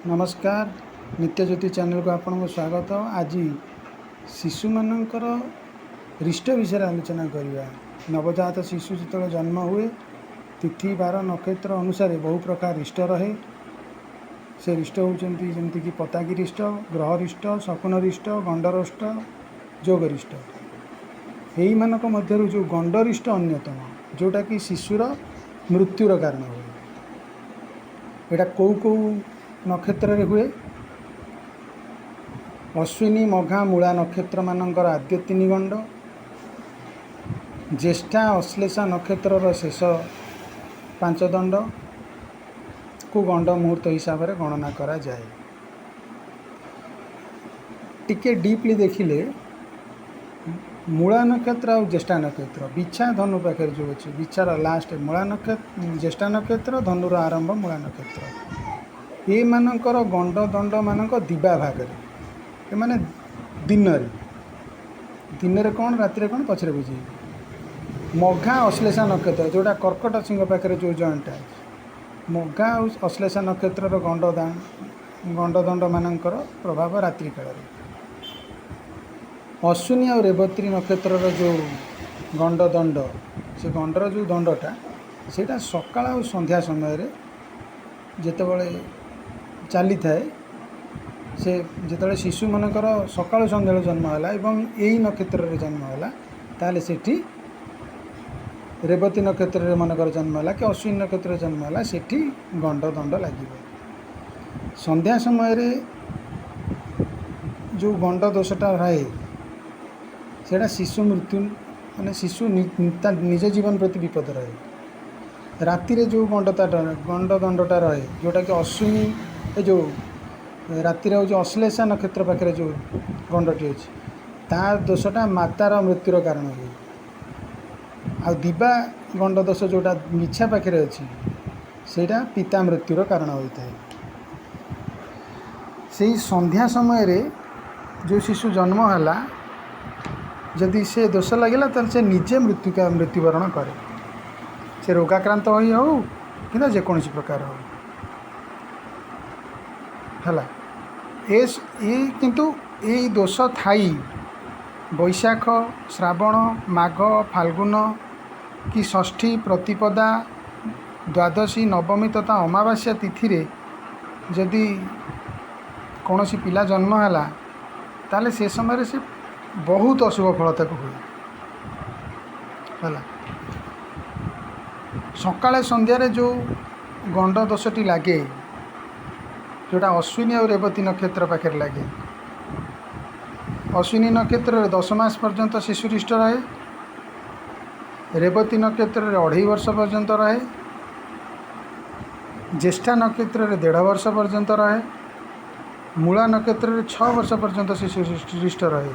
नमस्कार नित्यज्योति चैनल को आपको स्वागत। आज शिशु मानकर रिष्ट विषय आलोचना करवा। नवजात शिशु जो जन्म हुए तिथि बार नक्षत्र अनुसार बहु प्रकार रिष्ट रहे। से रिष्ट होती जमीक पताकी रिष्ट, ग्रह रिष्ट, शकुन रिष्ट, गंडरिष्ट, जोग रिष्ट। यही मानक मध्य जो गंडरिष्ट अन्यतम, जोटा कि शिशुर मृत्युर कारण हुए। यहाँ कौ नक्षत्र हुए? अश्विनी, मघा, मूला नक्षत्र मानकर आद्य तीन गंड, ज्येष्ठा, अश्लेषा नक्षत्र शेष 5 दंड को गंड मुहूर्त हिसाब से गणना करा जाए। टिके डीपली देखिले मूला नक्षत्र और ज्येष्ठा नक्षत्र बिछा धनु पाखे जो अच्छे बिछार लास्ट मूला नक्षत्र, ज्येष्ठा नक्षत्र, धनुर आरंभ मूला नक्षत्र। ये मानकर गंड दंड मानक दिवा भाग माने दिन कौन राति कौन पचरे बुझे। मघा अश्लेषा नक्षत्र जोटा कर्कट सिंह पाखे जो जॉइंट है, मघा और अश्लेषा नक्षत्र गंडदंड मानकर प्रभाव रात्रि काल। अश्विनी और रेवती नक्षत्र जो गंडदंड से गंडर जो दंडटा सेटा सकाळ और संध्या समय जेतेबळे चली थाए से जिते शिशु मानकर सकाळ संध्या जन्म है एवं यही नक्षत्र जन्म है ताले सेठी रेवती नक्षत्र मानकर जन्म है कि अश्विनी नक्षत्र जन्म है सेठी गंड दंड लगे। संध्या समय जो गंड दोषटा रहे सेटा शिशु मृत्यु माने शिशु निज जीवन प्रति विपद रहे। राति रे जो गंड दंडटा रहे जोटा कि अश्विनी जो राति जो अश्लेषा नक्षत्र पाखे जो गंडटी अच्छी ता दोषटा मातार मृत्युर कारण हुए। आ दिवा गंड दोष जोटा मिछा पाखे अच्छी सेटा पिता मृत्युर कारण होता है। से संध्या समय रे जो शिशु जन्म है जदि से दोष लगे तो से निजे मृत्युवरण करे। से रोगाक्रांत हो कि जेकोसी प्रकार हो है। ये किंतु ये दोष थाई बैशाख, श्रावण, माघ, फाल्गुन कि षष्ठी, प्रतिपदा, द्वादशी, नवमी तथा अमावास्या तिथि रे जदि कौन सी पिला जन्म है ताले से समय से बहुत अशुभ फल तक हुए है। सकाळे संध्यारे जो गंड दोषटी लगे जोटा अश्विनी और रेवती नक्षत्र पाखे लगे। अश्विनी नक्षत्र 10 मास पर्यंत शिशु रिष्ट रहे, रेवती नक्षत्र 2.5 वर्ष पर्यंत रहे, ज्येष्ठा नक्षत्र 1.5 वर्ष पर्यंत रहे, मूला नक्षत्र 6 वर्ष पर्यंत शिशु रिष्ट रहे,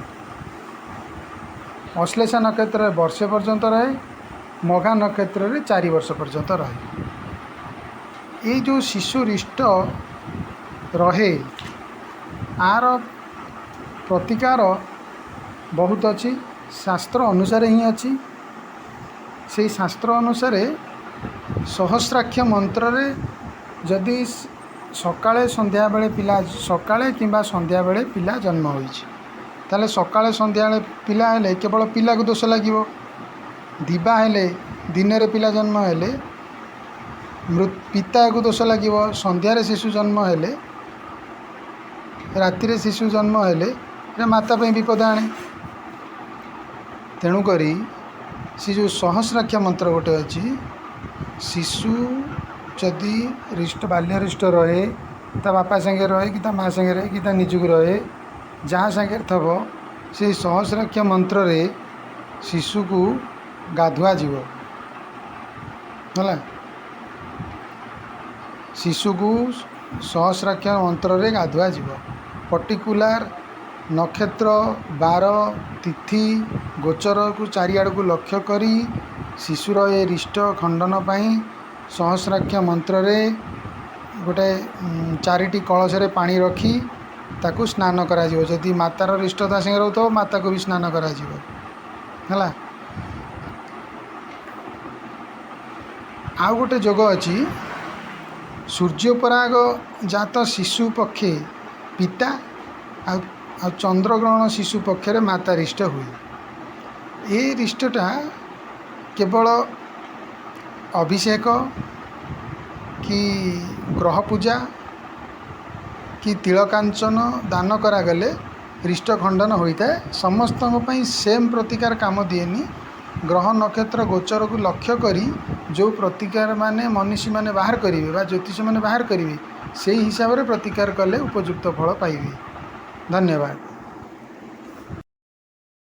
अश्लेषा नक्षत्र वर्षे पर्यंत रहे, मघा नक्षत्र 4 वर्ष पर्यंत रहे। ये जो शिशु रिष्ट रहे आर प्रतिकार बहुत अच्छी शास्त्र अनुसार ही अच्छी। से शास्त्र अनुसार सहस्राक्ष मंत्र रे जदि सकाळे संध्या बेले पिला सकाळे किंबा संध्या बेले पिला जन्म होइछि ताले सकाळे संध्या बेले पिला हेले केवल पिला को दोष लागिवो। दिवा हेले दिन रे पिला जन्म हेले पिता को दोष लगे। संध्यारे शिशु जन्म हेले राति शिशु जन्म हेले माता पे विपद आने। तेणुक सी जो सहस्राक्ष मंत्र गोटे अच्छी शिशु जदि रिष्ट बाल्य रिष्ट रहे ता बापा संगे रहे कि माँ संगे रहे कि निजुक रहे जहाँ संगे थब से सहस्राक्ष मंत्र रे शिशु को गाधुआ जीव है। शिशु को सहस्राक्ष मंत्र रे गाधुआ जीव। पर्टिकुलार नक्षत्र, बार, तिथि, गोचर को चारिआड़ को लक्ष्य करी शिशुर ए रिष्ट खंडन पाई सहस्राक्ष मंत्र रे गोटे 4टी कलश रे पानी रखी ताकू स्नान करा जिवो। जदि मातार रिष्टता संगे रहतो माता को भी स्नान करा जिवो है। आउ गोटे जोग अच्छी ସୂର୍ଯ୍ୟପରାଗ ଜାତ ଶିଶୁ ପକ୍ଷେ ପିତା ଆଉ ଚନ୍ଦ୍ରଗ୍ରହଣ ଶିଶୁ ପକ୍ଷରେ ମାତା ରିଷ୍ଟ ହୁଏ। ଏ ରିଷ୍ଟଟା କେବଳ ଅଭିଷେକ କି ଗ୍ରହ ପୂଜା କି ତିଳକାଞ୍ଚନ ଦାନ କରାଗଲେ ରିଷ୍ଟ ଖଣ୍ଡନ ହୋଇଥାଏ। ସମସ୍ତଙ୍କ ପାଇଁ ସେମ୍ ପ୍ରତିକାର କାମ ଦିଏନି। ଗ୍ରହ ନକ୍ଷତ୍ର ଗୋଚରକୁ ଲକ୍ଷ୍ୟ କରି ଯେଉଁ ପ୍ରତିକାର ମାନେ ମନୀଷୀମାନେ ବାହାର କରିବେ ବା ଜ୍ୟୋତିଷମାନେ ବାହାର କରିବେ ସେଇ ହିସାବରେ ପ୍ରତିକାର କଲେ ଉପଯୁକ୍ତ ଫଳ ପାଇବେ। ଧନ୍ୟବାଦ।